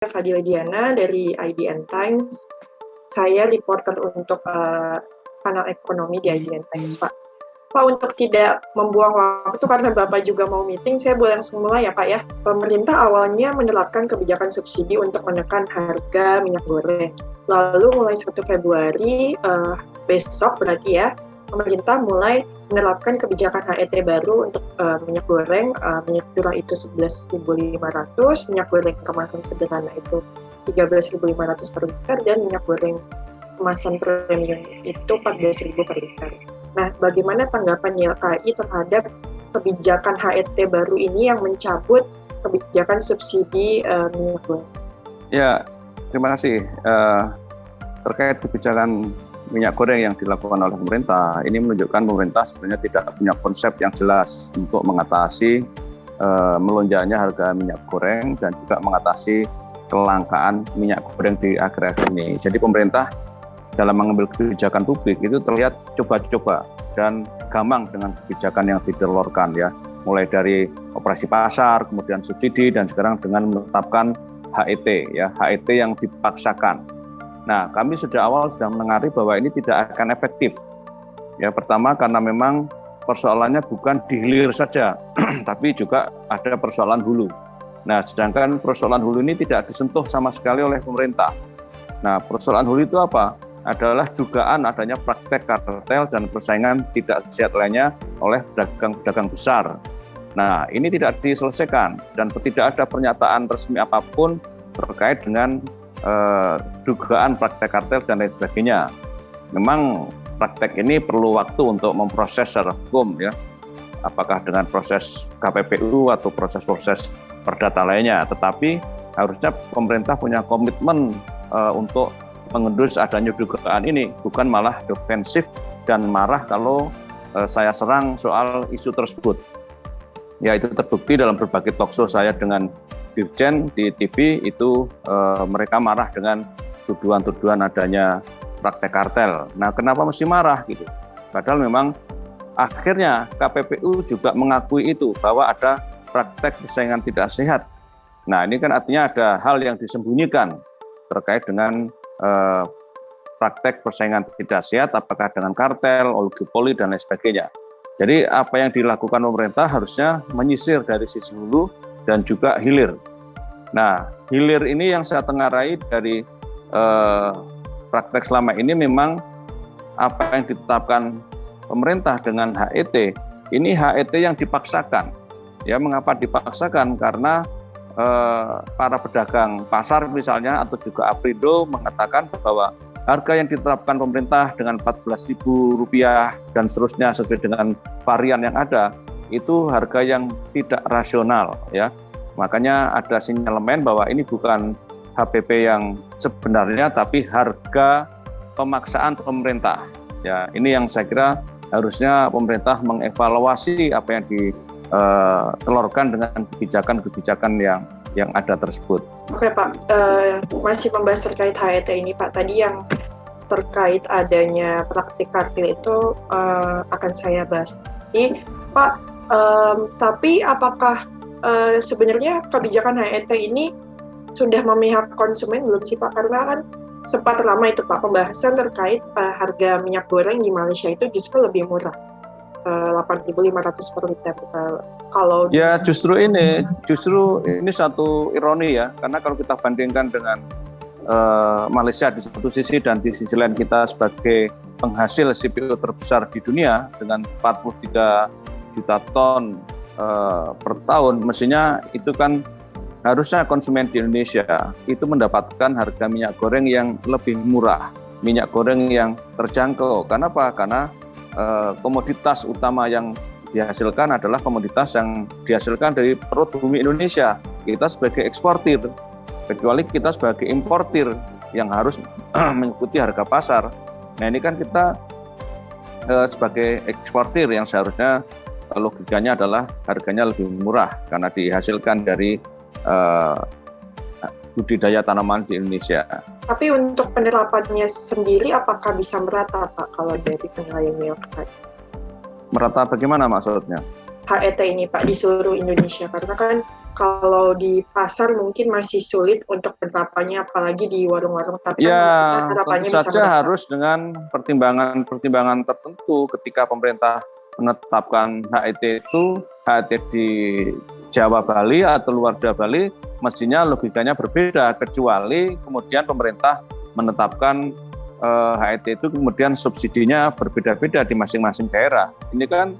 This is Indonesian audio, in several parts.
Fadila Diana dari IDN Times. Saya reporter untuk kanal ekonomi di IDN Times, Pak. Pak, untuk tidak membuang waktu karena Bapak juga mau meeting, saya boleh langsung mulai ya Pak ya. Pemerintah awalnya menerapkan kebijakan subsidi untuk menekan harga minyak goreng. Lalu mulai 1 Februari, besok berarti ya, pemerintah mulai menerapkan kebijakan HET baru untuk minyak goreng. Minyak curah itu 11.500, minyak goreng kemasan sederhana itu 13.500 per liter, dan minyak goreng kemasan premium itu 14.000 per liter. Nah, bagaimana tanggapan YLKI terhadap kebijakan HET baru ini yang mencabut kebijakan subsidi minyak goreng? Ya, terima kasih. Terkait kebijakan minyak goreng yang dilakukan oleh pemerintah, ini menunjukkan pemerintah sebenarnya tidak punya konsep yang jelas untuk mengatasi melonjaknya harga minyak goreng dan juga mengatasi kelangkaan minyak goreng di akhir-akhir ini. Jadi pemerintah dalam mengambil kebijakan publik itu terlihat coba-coba dan gamang dengan kebijakan yang ditelurkan ya, mulai dari operasi pasar, kemudian subsidi, dan sekarang dengan menetapkan HET ya, HET yang dipaksakan. Nah, kami sejak awal sudah mendengar bahwa ini tidak akan efektif. Ya, pertama karena memang persoalannya bukan di hilir saja, tapi juga ada persoalan hulu. Nah, sedangkan persoalan hulu ini tidak disentuh sama sekali oleh pemerintah. Nah, persoalan hulu itu apa? Adalah dugaan adanya praktek kartel dan persaingan tidak sehat lainnya oleh pedagang-pedagang besar. Nah, ini tidak diselesaikan dan tidak ada pernyataan resmi apapun terkait dengan dugaan praktek kartel dan lain sebagainya. Memang praktek ini perlu waktu untuk memproses secara hukum ya, apakah dengan proses KPPU atau proses-proses perdata lainnya. Tetapi harusnya pemerintah punya komitmen untuk mengendus adanya dugaan ini, bukan malah defensif dan marah kalau saya serang soal isu tersebut. Ya, itu terbukti dalam berbagai talkshow saya dengan Dirjen di TV itu mereka marah dengan tuduhan-tuduhan adanya praktek kartel. Nah, kenapa mesti marah gitu? Padahal memang akhirnya KPPU juga mengakui itu bahwa ada praktek persaingan tidak sehat. Nah, ini kan artinya ada hal yang disembunyikan terkait dengan praktek persaingan tidak sehat, apakah dengan kartel, oligopoli, dan lain sebagainya. Jadi apa yang dilakukan pemerintah harusnya menyisir dari sisi hulu dan juga hilir. Nah, hilir ini yang saya tengarai dari praktek selama ini memang apa yang ditetapkan pemerintah dengan HET, ini HET yang dipaksakan. Ya, mengapa dipaksakan? Karena para pedagang pasar misalnya atau juga Aprindo mengatakan bahwa harga yang ditetapkan pemerintah dengan Rp14.000 dan seterusnya sesuai dengan varian yang ada itu harga yang tidak rasional ya. Makanya ada sinyalemen bahwa ini bukan HPP yang sebenarnya tapi harga pemaksaan pemerintah. Ya, ini yang saya kira harusnya pemerintah mengevaluasi apa yang ditelurkan dengan kebijakan-kebijakan yang ada tersebut. Oke Pak, masih membahas terkait HET ini Pak. Tadi yang terkait adanya praktik kartel itu akan saya bahas. Jadi Pak, tapi apakah sebenarnya kebijakan HET ini sudah memihak konsumen belum sih Pak? Karena kan sempat lama itu Pak pembahasan terkait harga minyak goreng di Malaysia itu justru lebih murah. 8.500 per liter. Kalau ya justru ini satu ironi ya, karena kalau kita bandingkan dengan Malaysia di satu sisi dan di sisi lain kita sebagai penghasil CPO terbesar di dunia dengan 43 juta ton per tahun, mestinya itu kan harusnya konsumen di Indonesia itu mendapatkan harga minyak goreng yang lebih murah, minyak goreng yang terjangkau. Kenapa? Karena komoditas utama yang dihasilkan adalah komoditas yang dihasilkan dari perut bumi Indonesia. Kita sebagai eksportir, kecuali kita sebagai importir yang harus mengikuti harga pasar. Nah, ini kan kita sebagai eksportir yang seharusnya logikanya adalah harganya lebih murah karena dihasilkan dari budidaya tanaman di Indonesia. Tapi untuk penerapannya sendiri apakah bisa merata Pak kalau dari penilaian YLKI? Merata bagaimana maksudnya? HET ini Pak di seluruh Indonesia? Karena kan kalau di pasar mungkin masih sulit untuk penerapannya, apalagi di warung-warung. Tapi Ya, kan tentu harapannya bisa saja harus dengan pertimbangan-pertimbangan tertentu ketika pemerintah menetapkan HET itu, HET di Jawa Bali atau luar Jawa Bali, mestinya logikanya berbeda, kecuali kemudian pemerintah menetapkan HET itu kemudian subsidinya berbeda-beda di masing-masing daerah. Ini kan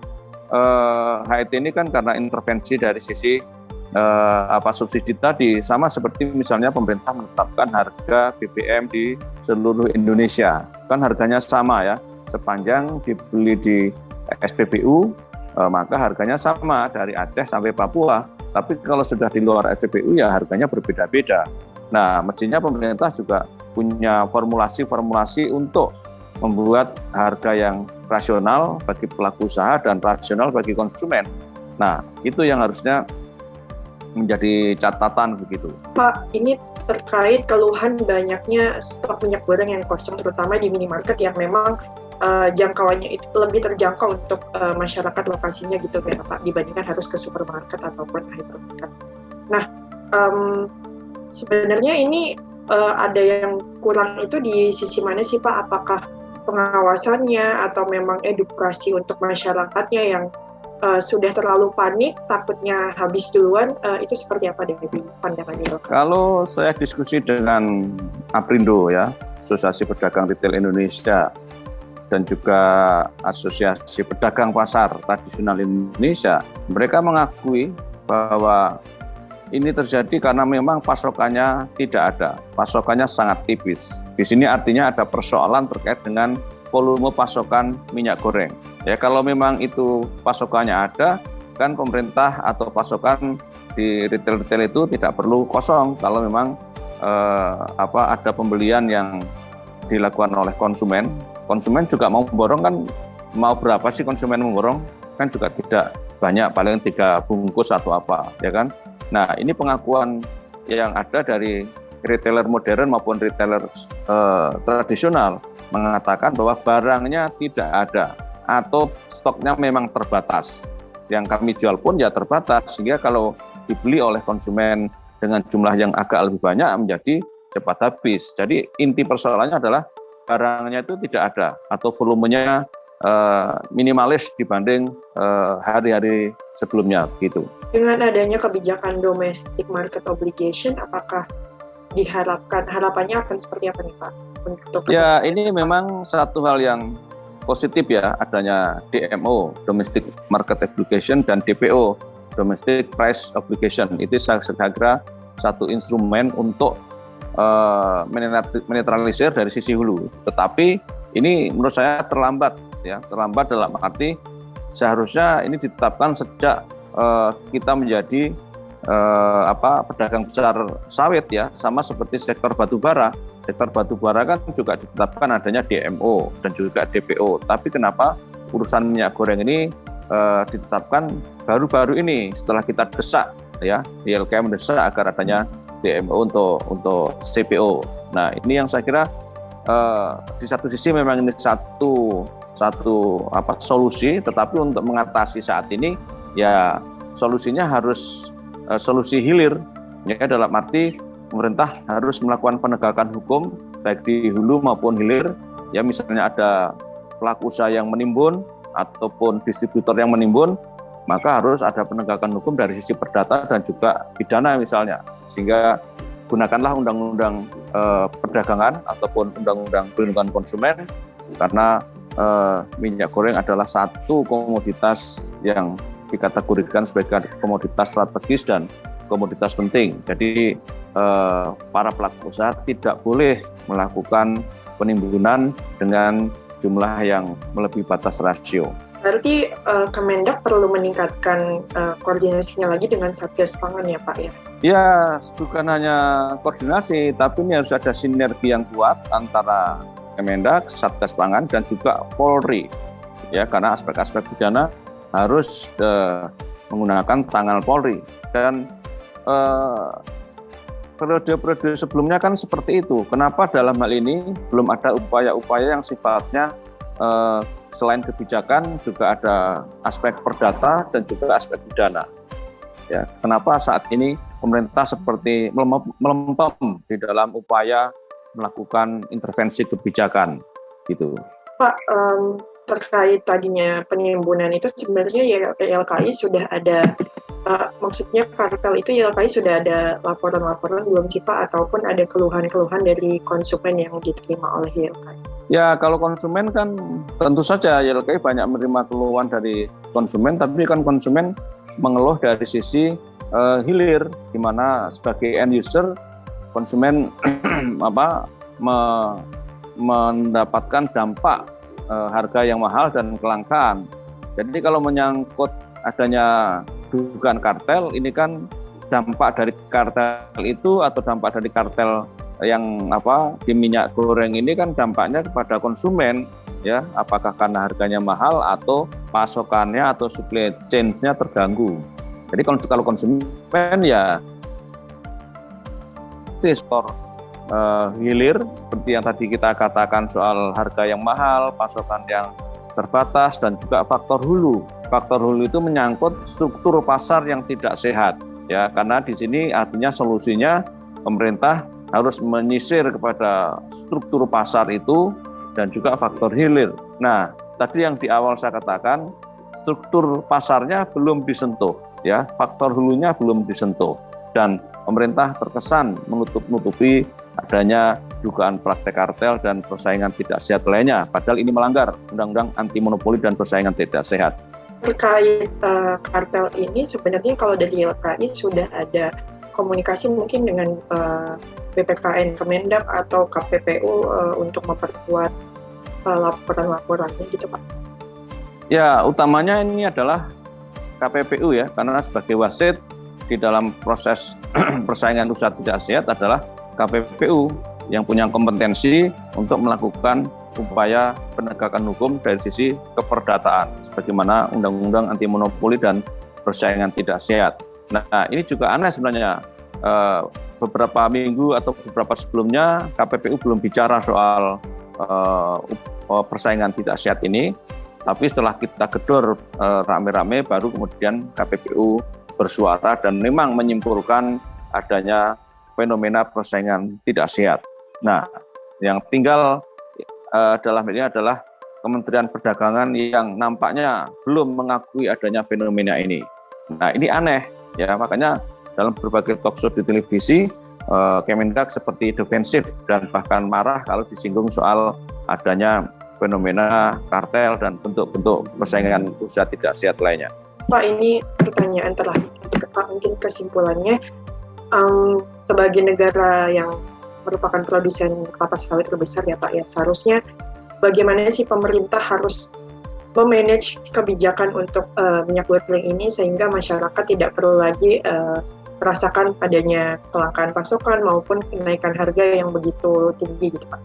HET ini kan karena intervensi dari sisi subsidi tadi, sama seperti misalnya pemerintah menetapkan harga BBM di seluruh Indonesia, kan harganya sama ya, sepanjang dibeli di SPBU maka harganya sama dari Aceh sampai Papua. Tapi kalau sudah di luar SPBU ya harganya berbeda-beda. Nah, mestinya pemerintah juga punya formulasi untuk membuat harga yang rasional bagi pelaku usaha dan rasional bagi konsumen. Nah, itu yang harusnya menjadi catatan begitu. Pak, ini terkait keluhan banyaknya stok minyak goreng yang kosong, terutama di minimarket yang memang jangkauannya itu lebih terjangkau untuk masyarakat lokasinya gitu ya Pak, dibandingkan harus ke supermarket ataupun hypermarket. Nah, sebenarnya ini ada yang kurang itu di sisi mana sih Pak? Apakah pengawasannya atau memang edukasi untuk masyarakatnya yang sudah terlalu panik, takutnya habis duluan, itu seperti apa dari pandangannya? Kalau saya diskusi dengan APRindo ya, Asosiasi Pedagang Retail Indonesia, dan juga Asosiasi Pedagang Pasar Tradisional Indonesia, mereka mengakui bahwa ini terjadi karena memang pasokannya tidak ada, pasokannya sangat tipis. Di sini artinya ada persoalan terkait dengan volume pasokan minyak goreng. Ya, kalau memang itu pasokannya ada, kan pemerintah atau pasokan di retail-retail itu tidak perlu kosong kalau memang ada pembelian yang dilakukan oleh konsumen. Konsumen juga mau borong kan, mau berapa sih konsumen memborong? Kan juga tidak banyak, paling 3 bungkus atau apa, ya kan? Nah, ini pengakuan yang ada dari retailer modern maupun retailer tradisional mengatakan bahwa barangnya tidak ada atau stoknya memang terbatas. Yang kami jual pun ya terbatas, sehingga kalau dibeli oleh konsumen dengan jumlah yang agak lebih banyak menjadi cepat habis. Jadi inti persoalannya adalah barangnya itu tidak ada atau volumenya minimalis dibanding hari-hari sebelumnya gitu. Dengan adanya kebijakan domestic market obligation, apakah harapannya akan seperti apa nih Pak? Ya, ini memang satu hal yang positif ya, adanya DMO, Domestic Market Obligation, dan DPO, Domestic Price Obligation. Itu saya kira satu instrumen untuk menetralisir dari sisi hulu. Tetapi ini menurut saya terlambat ya, terlambat dalam arti seharusnya ini ditetapkan sejak kita menjadi pedagang besar sawit ya, sama seperti sektor batubara. Sektor batubara kan juga ditetapkan adanya DMO dan juga DPO. Tapi kenapa urusan minyak goreng ini ditetapkan baru-baru ini setelah kita desak ya, YLKM mendesak agar adanya DMO untuk CPO. Nah, ini yang saya kira di satu sisi memang ini satu solusi, tetapi untuk mengatasi saat ini ya solusinya harus solusi hilir, ya, dalam arti pemerintah harus melakukan penegakan hukum baik di hulu maupun hilir. Ya, misalnya ada pelaku usaha yang menimbun ataupun distributor yang menimbun, maka harus ada penegakan hukum dari sisi perdata dan juga pidana misalnya. Sehingga gunakanlah undang-undang perdagangan ataupun undang-undang perlindungan konsumen, karena minyak goreng adalah satu komoditas yang dikategorikan sebagai komoditas strategis dan komoditas penting. Jadi para pelaku usaha tidak boleh melakukan penimbunan dengan jumlah yang melebihi batas rasio. Berarti Kemendak perlu meningkatkan koordinasinya lagi dengan Satgas Pangan ya Pak ya? Ya, bukan hanya koordinasi, tapi ini harus ada sinergi yang kuat antara Kemendak, Satgas Pangan, dan juga Polri. Ya, karena aspek-aspek pidana harus menggunakan tangan Polri. Dan periode-periode sebelumnya kan seperti itu. Kenapa dalam hal ini belum ada upaya-upaya yang sifatnya selain kebijakan juga ada aspek perdata dan juga aspek pidana. Ya, kenapa saat ini pemerintah seperti melempem di dalam upaya melakukan intervensi kebijakan gitu. Pak, terkait tadinya penimbunan itu sebenarnya YLKI sudah ada, maksudnya kartel itu YLKI sudah ada laporan-laporan belum sih Pak, ataupun ada keluhan-keluhan dari konsumen yang diterima oleh YLKI? Ya, kalau konsumen kan tentu saja YLKI banyak menerima keluhan dari konsumen, tapi kan konsumen mengeluh dari sisi hilir, di mana sebagai end user konsumen mendapatkan dampak harga yang mahal dan kelangkaan. Jadi kalau menyangkut adanya dugaan kartel, ini kan dampak dari kartel itu atau dampak dari kartel yang di minyak goreng ini kan dampaknya kepada konsumen, ya, apakah karena harganya mahal atau pasokannya atau supply chain-nya terganggu. Jadi kalau konsumen ya sektor hilir seperti yang tadi kita katakan soal harga yang mahal, pasokan yang terbatas, dan juga faktor hulu. Faktor hulu itu menyangkut struktur pasar yang tidak sehat, ya, karena di sini artinya solusinya pemerintah harus menyisir kepada struktur pasar itu dan juga faktor hilir. Nah, tadi yang di awal saya katakan struktur pasarnya belum disentuh, ya, faktor hulunya belum disentuh, dan pemerintah terkesan menutupi adanya dugaan praktek kartel dan persaingan tidak sehat lainnya, padahal ini melanggar Undang-Undang Anti Monopoli dan Persaingan Tidak Sehat. Terkait kartel ini sebenarnya kalau dari YLKI sudah ada komunikasi mungkin dengan BPKN Kemendak atau KPPU untuk memperkuat laporan-laporannya gitu Pak? Ya, utamanya ini adalah KPPU, ya, karena sebagai wasit di dalam proses persaingan usaha tidak sehat adalah KPPU yang punya kompetensi untuk melakukan upaya penegakan hukum dari sisi keperdataan sebagaimana Undang-Undang Anti Monopoli dan Persaingan Tidak Sehat. Nah, ini juga aneh sebenarnya. Beberapa minggu atau beberapa sebelumnya KPPU belum bicara soal persaingan tidak sehat ini, tapi setelah kita gedor rame-rame baru kemudian KPPU bersuara dan memang menyimpulkan adanya fenomena persaingan tidak sehat. Nah, yang tinggal dalam ini adalah Kementerian Perdagangan yang nampaknya belum mengakui adanya fenomena ini. Nah, ini aneh, ya, makanya dalam berbagai talkshow di televisi, Kemendak seperti defensif dan bahkan marah kalau disinggung soal adanya fenomena kartel dan bentuk-bentuk persaingan usaha tidak sehat lainnya. Pak, ini pertanyaan terakhir, mungkin kesimpulannya, sebagai negara yang merupakan produsen kelapa sawit terbesar ya Pak, ya, seharusnya bagaimana sih pemerintah harus memanage kebijakan untuk minyak goreng ini sehingga masyarakat tidak perlu lagi merasakan adanya kelangkaan pasokan maupun kenaikan harga yang begitu tinggi gitu Pak?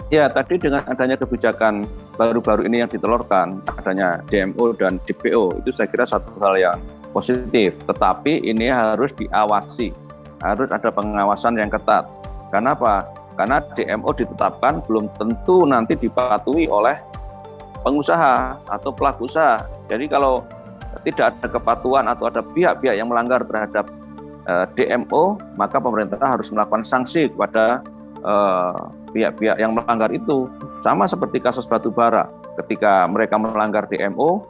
Ya, tadi dengan adanya kebijakan baru-baru ini yang ditelurkan, adanya DMO dan DPO, itu saya kira satu hal yang positif, tetapi ini harus diawasi, harus ada pengawasan yang ketat. Kenapa? Karena DMO ditetapkan belum tentu nanti dipatuhi oleh pengusaha atau pelaku usaha. Jadi kalau tidak ada kepatuhan atau ada pihak-pihak yang melanggar terhadap DMO, maka pemerintah harus melakukan sanksi kepada pihak-pihak yang melanggar itu. Sama seperti kasus batubara, ketika mereka melanggar DMO,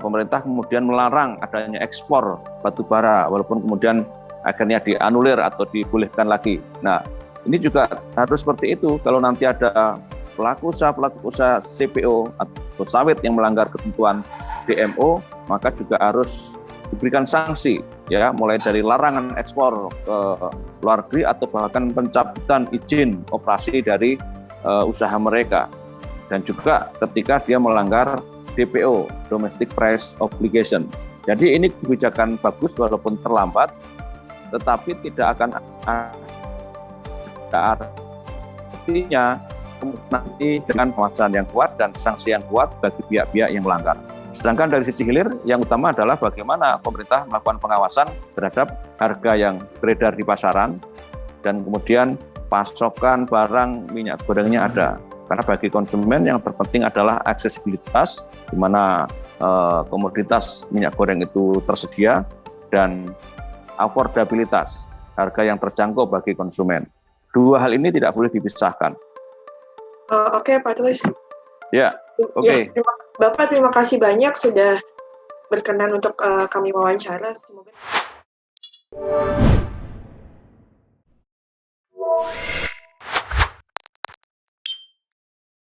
pemerintah kemudian melarang adanya ekspor batubara, walaupun kemudian akhirnya dianulir atau dibolehkan lagi. Nah, ini juga harus seperti itu. Kalau nanti ada pelaku usaha CPO atau sawit yang melanggar ketentuan DMO, maka juga harus diberikan sanksi, ya, mulai dari larangan ekspor ke luar negeri atau bahkan pencabutan izin operasi dari usaha mereka. Dan juga ketika dia melanggar DPO, Domestic Price Obligation. Jadi ini kebijakan bagus walaupun terlambat, tetapi tidak akan ada artinya nanti dengan pengawasan yang kuat dan sanksi yang kuat bagi pihak-pihak yang melanggar. Sedangkan dari sisi hilir, yang utama adalah bagaimana pemerintah melakukan pengawasan terhadap harga yang beredar di pasaran dan kemudian pasokan barang minyak gorengnya ada. Karena bagi konsumen yang terpenting adalah aksesibilitas, di mana komoditas minyak goreng itu tersedia, dan affordabilitas, harga yang terjangkau bagi konsumen. Dua hal ini tidak boleh dipisahkan. Oke, Pak Tulus. Ya, oke. Ya, Bapak terima kasih banyak sudah berkenan untuk kami wawancara. Semoga